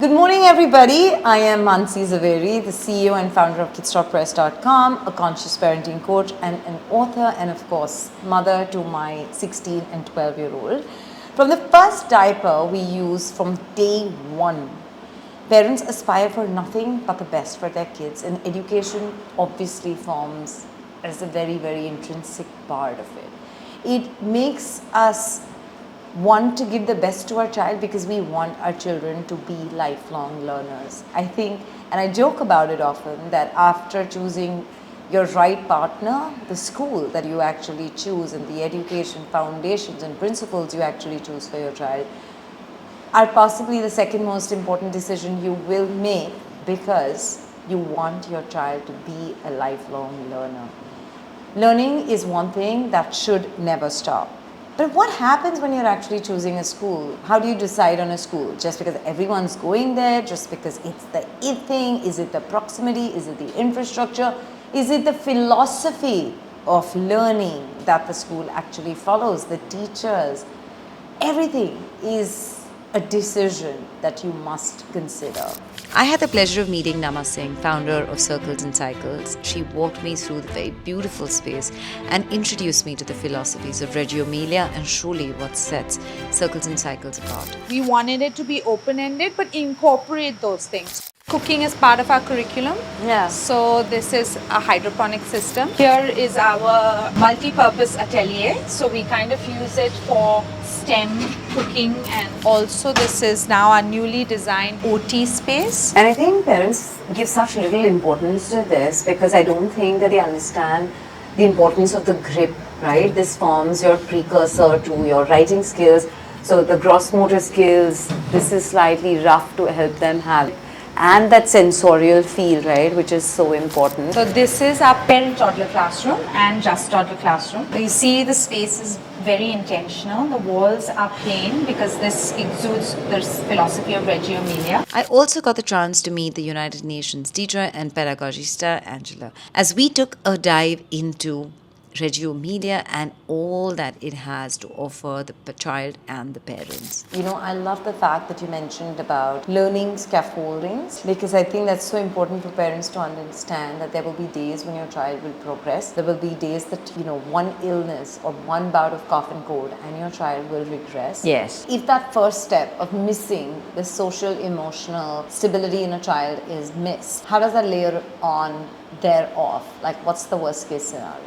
Good morning, everybody. I am Mansi Zaveri, the CEO and founder of kids.press.com, a conscious parenting coach and an author, and of course, mother to my 16 and 12-year-old. From the first diaper we use from day one, parents aspire for nothing but the best for their kids, and education obviously forms as a very, very intrinsic part of it. It makes us want to give the best to our child because we want our children to be lifelong learners. I think, and I joke about it often, that after choosing your right partner, the school that you actually choose and the education foundations and principles you actually choose for your child are possibly the second most important decision you will make, because you want your child to be a lifelong learner. Learning is one thing that should never stop. But what happens when you're actually choosing a school? How do you decide on a school? Just because everyone's going there? Just because it's the it thing? Is it the proximity? Is it the infrastructure? Is it the philosophy of learning that the school actually follows? The teachers? Everything is a decision that you must consider. I had the pleasure of meeting Nama Singh, founder of Circles and Cycles. She walked me through the very beautiful space and introduced me to the philosophies of Reggio Emilia and truly what sets Circles and Cycles apart. We wanted it to be open-ended but incorporate those things. Cooking is part of our curriculum. Yeah. So this is a hydroponic system. Here is our multi-purpose atelier. So we kind of use it for STEM cooking, and also this is now our newly designed OT space. And I think parents give such little importance to this because I don't think that they understand the importance of the grip, right? This forms your precursor to your writing skills. So the gross motor skills, this is slightly rough to help them have. And that sensorial feel, right, which is so important. So this is our parent-toddler classroom and just toddler classroom. You see the space is very intentional. The walls are plain because this exudes the philosophy of Reggio Emilia. I also got the chance to meet the United Nations teacher and pedagogista Angela as we took a dive into Reggio Emilia and all that it has to offer the child and the parents. You know, I love the fact that you mentioned about learning scaffoldings, because I think that's so important for parents to understand that there will be days when your child will progress. There will be days that, one illness or one bout of cough and cold and your child will regress. Yes. If that first step of missing the social emotional stability in a child is missed, how does that layer on thereof? Like, what's the worst case scenario?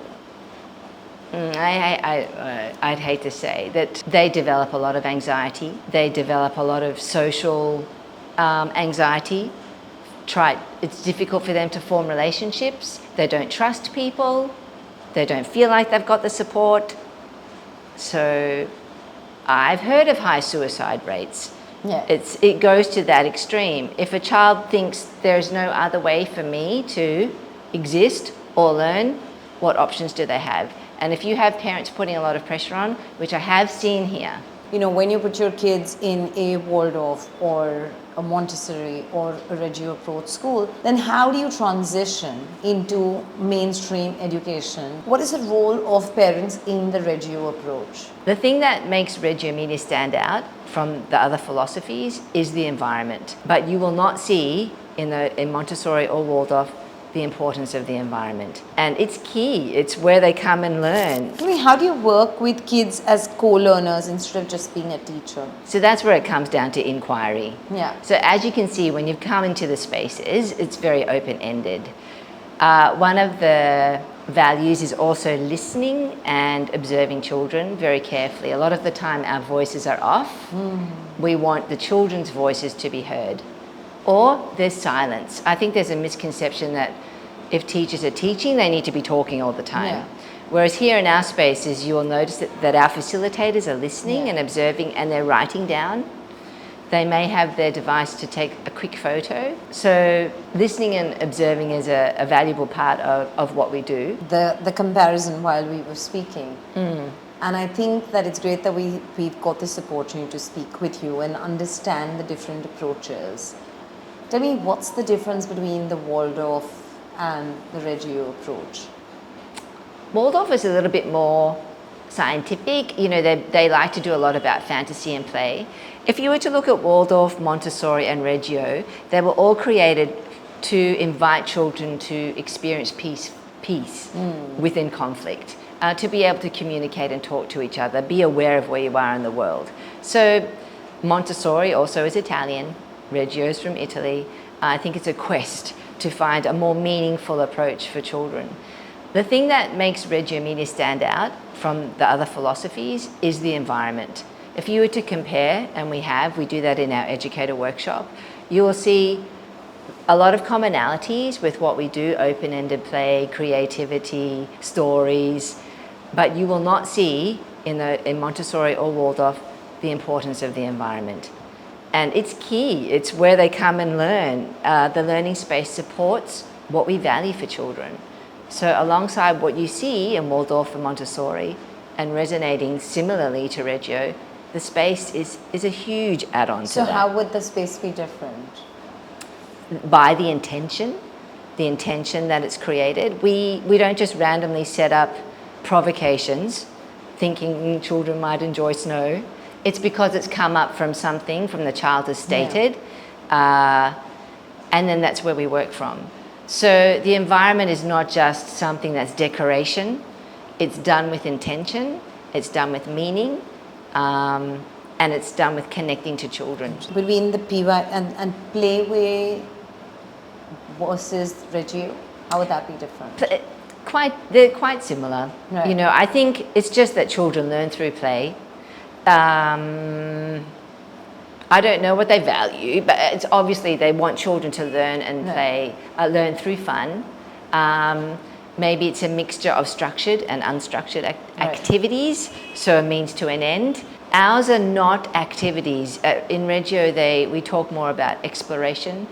I'd hate to say that they develop a lot of anxiety. They develop a lot of social anxiety. It's difficult for them to form relationships. They don't trust people. They don't feel like they've got the support. So I've heard of high suicide rates. Yeah. It goes to that extreme. If a child thinks there's no other way for me to exist or learn, what options do they have? And if you have parents putting a lot of pressure on, which I have seen here. When you put your kids in a Waldorf or a Montessori or a Reggio approach school, then how do you transition into mainstream education? What is the role of parents in the Reggio approach? The thing that makes Reggio Emilia stand out from the other philosophies is the environment. But you will not see in Montessori or Waldorf the importance of the environment. And it's key. It's where they come and learn. I mean, how do you work with kids as co-learners instead of just being a teacher? So that's where it comes down to inquiry. Yeah. So as you can see, when you've come into the spaces, it's very open-ended. One of the values is also listening and observing children very carefully. A lot of the time our voices are off. We want the children's voices to be heard. Or there's silence. I think there's a misconception that if teachers are teaching, they need to be talking all the time. Yeah. Whereas here in our spaces, you will notice that our facilitators are listening and observing, and they're writing down. They may have their device to take a quick photo. So listening and observing is a valuable part of what we do. The comparison while we were speaking. And I think that it's great that we've got this opportunity to speak with you and understand the different approaches. Tell me, what's the difference between the Waldorf and the Reggio approach? Waldorf is a little bit more scientific. You know, they like to do a lot about fantasy and play. If you were to look at Waldorf, Montessori and Reggio, they were all created to invite children to experience peace within conflict, to be able to communicate and talk to each other, be aware of where you are in the world. So Montessori also is Italian, Reggio is from Italy. I think it's a quest to find a more meaningful approach for children. The thing that makes Reggio Emilia stand out from the other philosophies is the environment. If you were to compare, and we do that in our educator workshop, you will see a lot of commonalities with what we do, open-ended play, creativity, stories, but you will not see in Montessori or Waldorf the importance of the environment. And it's key, it's where they come and learn. The learning space supports what we value for children. So alongside what you see in Waldorf and Montessori, and resonating similarly to Reggio, the space is a huge add-on to that. So how would the space be different? By the intention that it's created. We don't just randomly set up provocations thinking children might enjoy snow. It's because it's come up from something from the child has stated, and then that's where we work from. So the environment is not just something that's decoration, it's done with intention, it's done with meaning, and it's done with connecting to children. Between the PY and Playway versus Reggio, how would that be different? They're quite similar. Right. You know, I think it's just that children learn through play. I don't know what they value, but it's obviously they want children to learn and play, learn through fun. Maybe it's a mixture of structured and unstructured activities, so a means to an end. Ours are not activities. In Reggio, we talk more about exploration,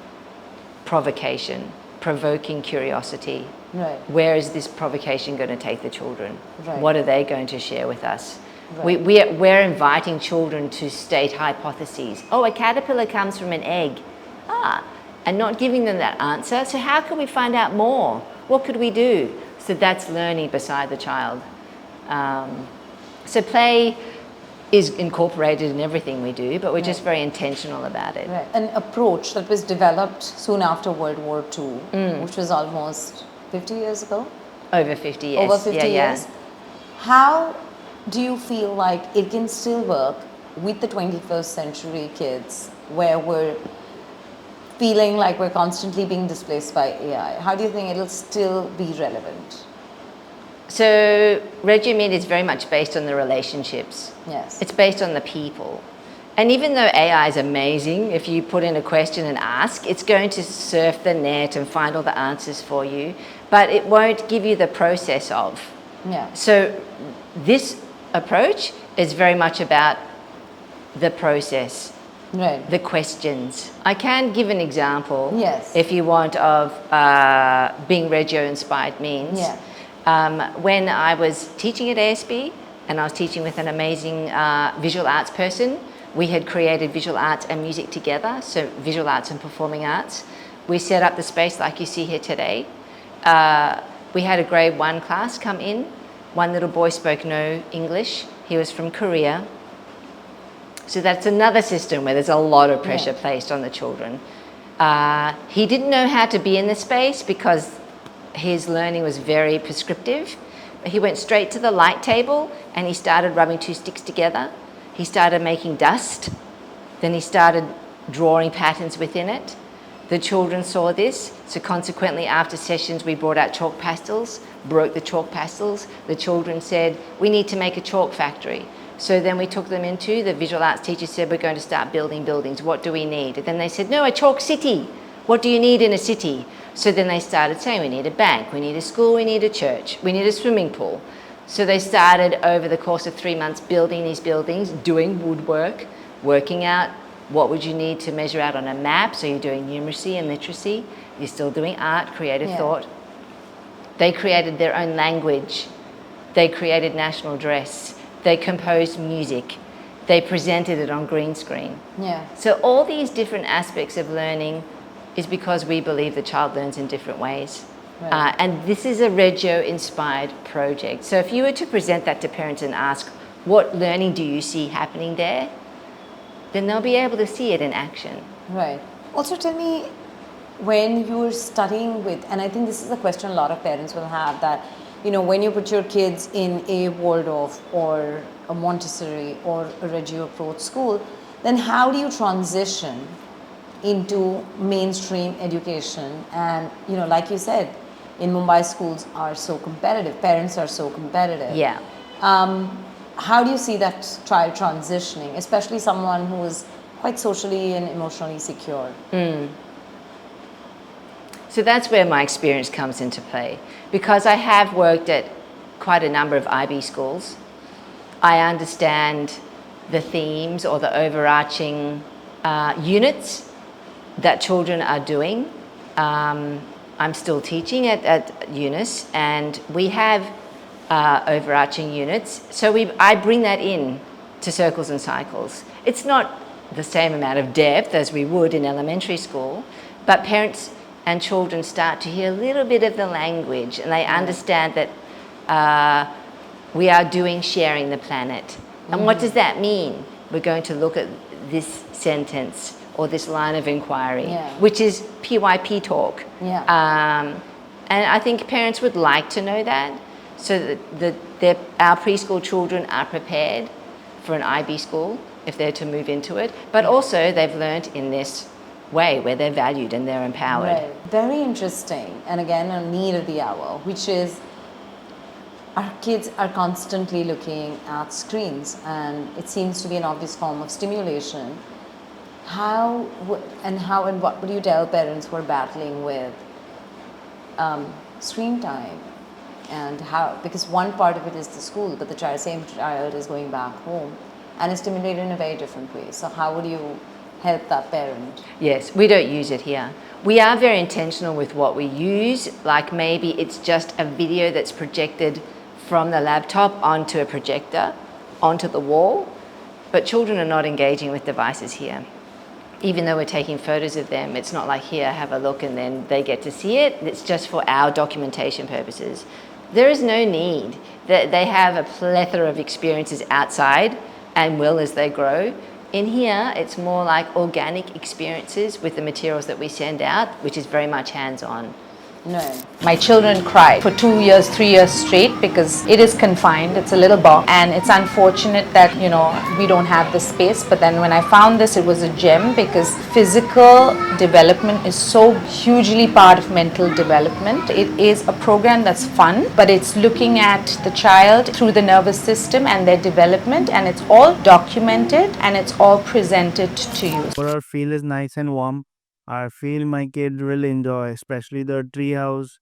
provocation, provoking curiosity. Right. Where is this provocation going to take the children? Right. What are they going to share with us? Right. We're inviting children to state hypotheses. Oh, a caterpillar comes from an egg. And not giving them that answer. So how can we find out more? What could we do? So that's learning beside the child. So play is incorporated in everything we do, but we're just very intentional about it. Right. An approach that was developed soon after World War II, which was almost 50 years ago? Over 50 years. Over 50 years. How do you feel like it can still work with the 21st century kids where we're feeling like we're constantly being displaced by AI? How do you think it'll still be relevant? So Reggio Emilia is very much based on the relationships. Yes. It's based on the people. And even though AI is amazing, if you put in a question and ask, it's going to surf the net and find all the answers for you, but it won't give you the process of. Yeah. So this approach is very much about the process, Right. the questions. I can give an example, Yes. if you want, of being Reggio inspired means. Yeah. When I was teaching at ASB and I was teaching with an amazing visual arts person, we had created visual arts and music together, so visual arts and performing arts. We set up the space like you see here today. We had a grade 1 class come in. One little boy spoke no English. He was from Korea. So that's another system where there's a lot of pressure placed on the children. He didn't know how to be in the space because his learning was very prescriptive. He went straight to the light table and he started rubbing 2 sticks together. He started making dust. Then he started drawing patterns within it. The children saw this, so consequently after sessions we brought out chalk pastels, broke the chalk pastels. The children said, we need to make a chalk factory. So then we took them into, the visual arts teacher said, we're going to start building buildings. What do we need? And then they said, no, a chalk city. What do you need in a city? So then they started saying, we need a bank, we need a school, we need a church, we need a swimming pool. So they started over the course of 3 months building these buildings, doing woodwork, working out what would you need to measure out on a map. So you're doing numeracy and literacy, you're still doing art, creative thought. They created their own language, they created national dress, they composed music, they presented it on green screen. Yeah. So all these different aspects of learning is because we believe the child learns in different ways. Right. And this is a Reggio-inspired project. So if you were to present that to parents and ask, what learning do you see happening there? Then they'll be able to see it in action. Right. Also, tell me, when you're studying with, and I think this is a question a lot of parents will have, that, you know, when you put your kids in a Waldorf or a Montessori or a Reggio approach school, then how do you transition into mainstream education? And, you know, like you said, in Mumbai, schools are so competitive, parents are so competitive. Yeah. How do you see that child transitioning, especially someone who is quite socially and emotionally secure? So that's where my experience comes into play. Because I have worked at quite a number of IB schools, I understand the themes or the overarching units that children are doing. I'm still teaching at UNIS, and we have overarching units. So I bring that in to circles and cycles. It's not the same amount of depth as we would in elementary school, but parents and children start to hear a little bit of the language, and they understand that we are doing sharing the planet. And what does that mean? We're going to look at this sentence or this line of inquiry, which is PYP talk. And I think parents would like to know that, so that our preschool children are prepared for an IB school if they're to move into it, but also they've learnt in this way where they're valued and they're empowered. Right. Very interesting. And again, a need of the hour, which is our kids are constantly looking at screens, and it seems to be an obvious form of stimulation. How and what would you tell parents who are battling with screen time? And how, because one part of it is the school, but the same child is going back home and is stimulated in a very different way. So how would you help that parent? Yes, we don't use it here. We are very intentional with what we use, like maybe it's just a video that's projected from the laptop onto a projector, onto the wall, but children are not engaging with devices here. Even though we're taking photos of them, it's not like, here, have a look, and then they get to see it. It's just for our documentation purposes. There is no need. They have a plethora of experiences outside and will as they grow. In here, it's more like organic experiences with the materials that we send out, which is very much hands-on. No. My children cry for 2 years, 3 years straight because it is confined. It's a little box, and it's unfortunate that, you know, we don't have the space. But then when I found this, it was a gem, because physical development is so hugely part of mental development. It is a program that's fun, but it's looking at the child through the nervous system and their development, and it's all documented and it's all presented to you. Overall feel is nice and warm. I feel my kid will enjoy, especially the tree house.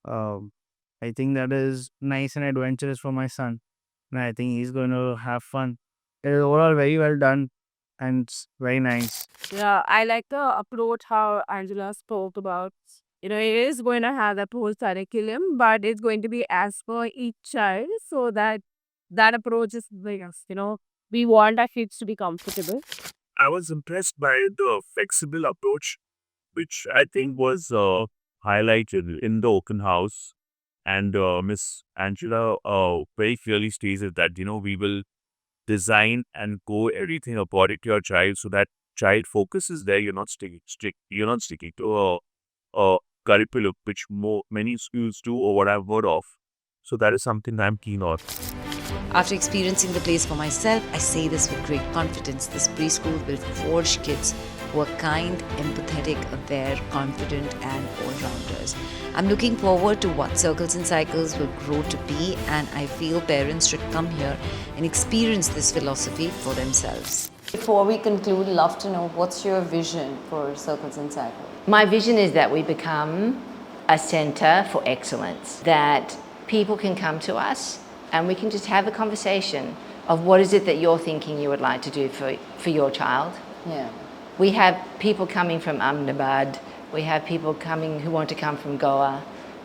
I think that is nice and adventurous for my son, and I think he's going to have fun. It is overall very well done, and it's very nice. Yeah, I like the approach how Angela spoke about. You know, it is going to have that whole curriculum, but it's going to be as per each child, so that that approach is biggest. You know, we want our kids to be comfortable. I was impressed by the flexible approach, which I think was highlighted in the open house. And Miss Angela very clearly stated that, we will design and go everything about it to your child, so that child focus is there. You're not you're not sticking to a curriculum, which many schools do, or what I've heard of. So that is something I'm keen on. After experiencing the place for myself, I say this with great confidence. This preschool will forge kids who are kind, empathetic, aware, confident, and all-rounders. I'm looking forward to what Circles and Cycles will grow to be, and I feel parents should come here and experience this philosophy for themselves. Before we conclude, love to know, what's your vision for Circles and Cycles? My vision is that we become a centre for excellence, that people can come to us and we can just have a conversation of what is it that you're thinking you would like to do for your child. Yeah. We have people coming from Ahmedabad. We have people coming who want to come from Goa.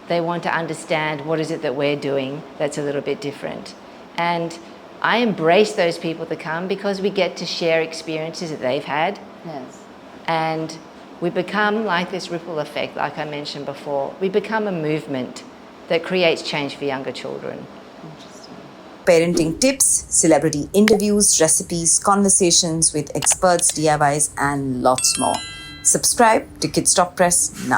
They want to understand what is it that we're doing that's a little bit different. And I embrace those people to come, because we get to share experiences that they've had. Yes. And we become like this ripple effect, like I mentioned before. We become a movement that creates change for younger children. Parenting tips, celebrity interviews, recipes, conversations with experts, DIYs, and lots more. Subscribe to Kids Talk Press now.